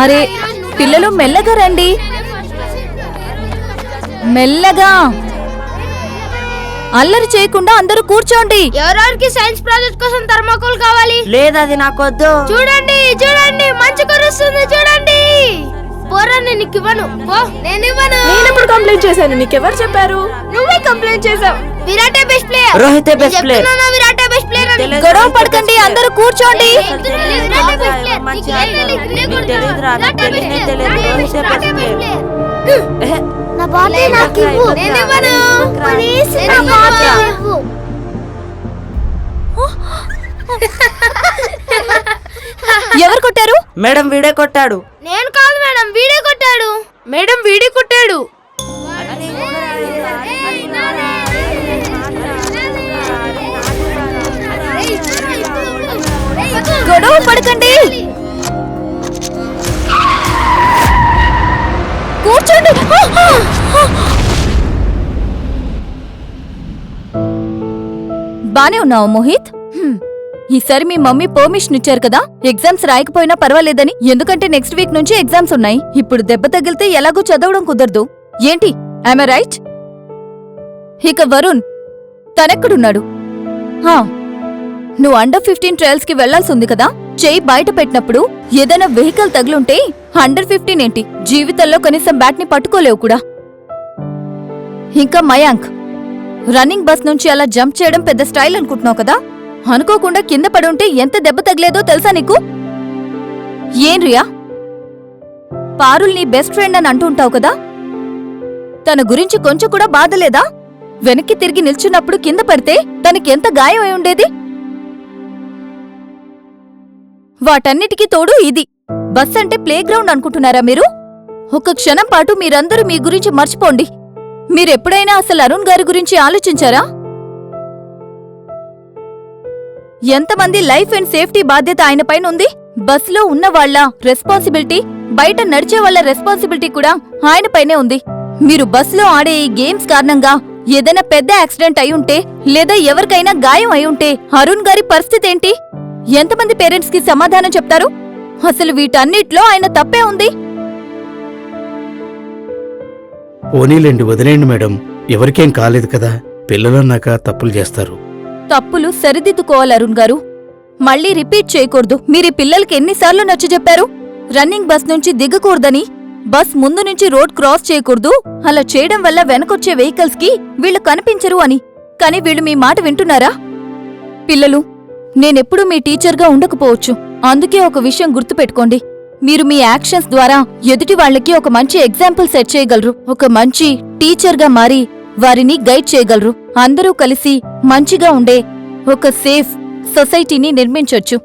అరే పిల్లలు మెల్లగా రండి, మెల్లగా. అల్లరి చేయకుండా అందరూ కూర్చోండి. ఎవరెవరికి సైన్స్ ప్రాజెక్ట్ కోసం థర్మాకోల్ కావాలి? లేదు, అది నాకొద్దు. చూడండి చూడండి, మంచి కురుస్తుంది చూడండి. పోరా, నేను నీకు ఇవ్వను. పో, నేను ఇవ్వను. నేను ఎప్పుడు కంప్లైంట్ చేశాను? నీకెవరు చెప్పారు? నువ్వే కంప్లైంట్ చేసావు. విరాటే బెస్ట్ ప్లేయర్. రోహితే బెస్ట్ ప్లేయర్. విరాటే బెస్ట్ ప్లేయర్ అని. గొడవ పడకండి, అందరూ కూర్చోండి. నా బాటే నాకు ఇవ్వు. నేను ఇవ్వను. ప్లీజ్ నా బాటే ఇవ్వు. ఎవరు కొట్టారు? మేడం వీడే కొట్టాడు. నేను కాదు మేడం, వీడే కొట్టాడు. మేడం వీడే కొట్టాడు. గొడవ పడకండి, కూర్చోండి. బానే ఉన్నావు మోహిత్? ఈసారి మీ మమ్మీ పర్మిషన్ ఇచ్చారు కదా ఎగ్జామ్స్ రాయకపోయినా పర్వాలేదని. ఎందుకంటే నెక్స్ట్ వీక్ నుంచి ఎగ్జామ్స్ ఉన్నాయి. ఇప్పుడు దెబ్బ తగిలితే ఎలాగూ చదవడం కుదరదు. ఏంటి, ఐ రైట్? ఇక వరుణ్ తనెక్కడున్నాడు? నువ్వు అండర్ 15 ట్రయల్స్ కి వెళ్లాల్సి ఉంది కదా. చెయ్యి బయట పెట్టినప్పుడు ఏదైనా వెహికల్ తగిలుంటే అండర్ 15 ఏంటి, జీవితంలో కనీసం బ్యాట్ ని పట్టుకోలేవు కూడా. ఇంకా మయాంక్, రన్నింగ్ బస్ నుంచి అలా జంప్ చేయడం పెద్ద స్టైల్ అనుకుంటున్నావు కదా. అనుకోకుండా కింద పడి ఉంటే ఎంత దెబ్బ తగిలేదో తెలుసా నీకు? ఏం రియా, పారుల్ నీ బెస్ట్ ఫ్రెండ్ అని అంటుంటావు కదా, తన గురించి కొంచెం కూడా బాధలేదా? వెనక్కి తిరిగి నిల్చున్నప్పుడు కింద పడితే తనకెంత గాయం అయి ఉండేది? వాటన్నిటికీ తోడు ఇది. బస్ అంటే ప్లే గ్రౌండ్ అనుకుంటున్నారా మీరు? ఒక క్షణం పాటు మీరందరూ మీ గురించి మర్చిపోండి. మీరెప్పుడైనా అసలు అరుణ్ గారి గురించి ఆలోచించారా? ఎంతమంది లైఫ్ అండ్ సేఫ్టీ బాధ్యత ఆయన పైన ఉంది? బస్లో ఉన్న వాళ్ల రెస్పాన్సిబిలిటీ, బయట నడిచే వాళ్ల రెస్పాన్సిబిలిటీ కూడా ఆయన పైనే ఉంది. మీరు బస్లో ఆడే ఈ గేమ్స్ కారణంగా ఏదైనా పెద్ద యాక్సిడెంట్ అయి లేదా ఎవరికైనా గాయం అయి అరుణ్ గారి పరిస్థితి ఏంటి? ఎంతమంది పేరెంట్స్ కి సమాధానం చెప్తారు? అసలు వీటన్నిట్లో ఆయన తప్పే ఉంది. పోనీలేండి, వదిలేండి మేడం. ఎవరికేం కాలేదు కదా. పిల్లలన్నాక తప్పులు చేస్తారు. తప్పులు సరిదిద్దుకోవాలి అరుణ్ గారు, మళ్ళీ రిపీట్ చేయకూడదు. మీరీ పిల్లలకి ఎన్నిసార్లు నచ్చ చెప్పారు? రన్నింగ్ బస్ నుంచి దిగకూడదని, బస్ ముందు నుంచి రోడ్ క్రాస్ చేయకూడదు, అలా చేయడం వల్ల వెనకొచ్చే వెహికల్స్ కి వీళ్లు కనిపించరు అని. కాని వీళ్ళు మీ మాట వింటున్నారా? పిల్లలు, నేనెప్పుడూ మీ టీచర్గా ఉండకపోవచ్చు. అందుకే ఒక విషయం గుర్తుపెట్టుకోండి. మీరు మీ యాక్షన్స్ ద్వారా ఎదుటి వాళ్లకి ఒక మంచి ఎగ్జాంపుల్ సెట్ చేయగలరు. ఒక మంచి టీచర్గా మారి వారిని గైడ్ చేయగలరు. అందరూ కలిసి మంచిగా ఉండే ఒక సేఫ్ సొసైటీని నిర్మించొచ్చు.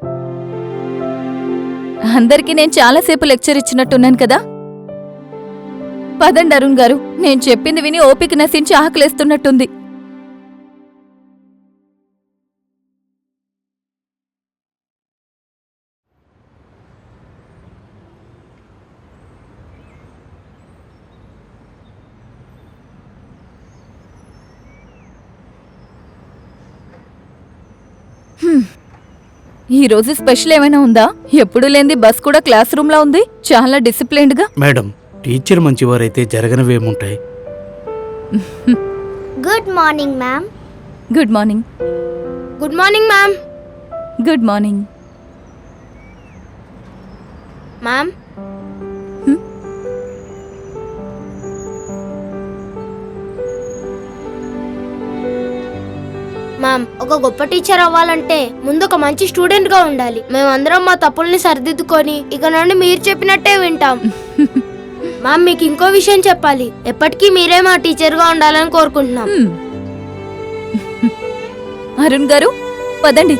అందరికీ నేను చాలాసేపు లెక్చర్ ఇచ్చినట్టున్నాను కదా. పదండి అరుణ్ గారు, నేను చెప్పింది విని ఓపిక నశించి ఆకలేస్తున్నట్టుంది. ఈ రోజు స్పెషల్ ఏమైనా ఉందా? ఎప్పుడు లేంది బస్ కూడా క్లాస్ రూమ్ లా ఉంది, చాలా డిసిప్లైన్డ్ గా. మేడం, టీచర్ మంచివారైతే జరగనివేముంటాయి. Good morning ma'am. Good morning. Good morning ma'am. Good morning ma'am. Ma'am, ఒక గొప్ప టీచర్ అవ్వాలంటే ముందు ఒక మంచి స్టూడెంట్ గా ఉండాలి. మేమందరం మా తప్పుల్ని సరిదిద్దుకొని ఇక నుండి మీరు చెప్పినట్టే వింటాం. మ్యామ్, మీకు ఇంకో విషయం చెప్పాలి. ఎప్పటికీ మీరే మా టీచర్ గా ఉండాలని కోరుకుంటున్నాం. అరుణ్ గారు, పదండి.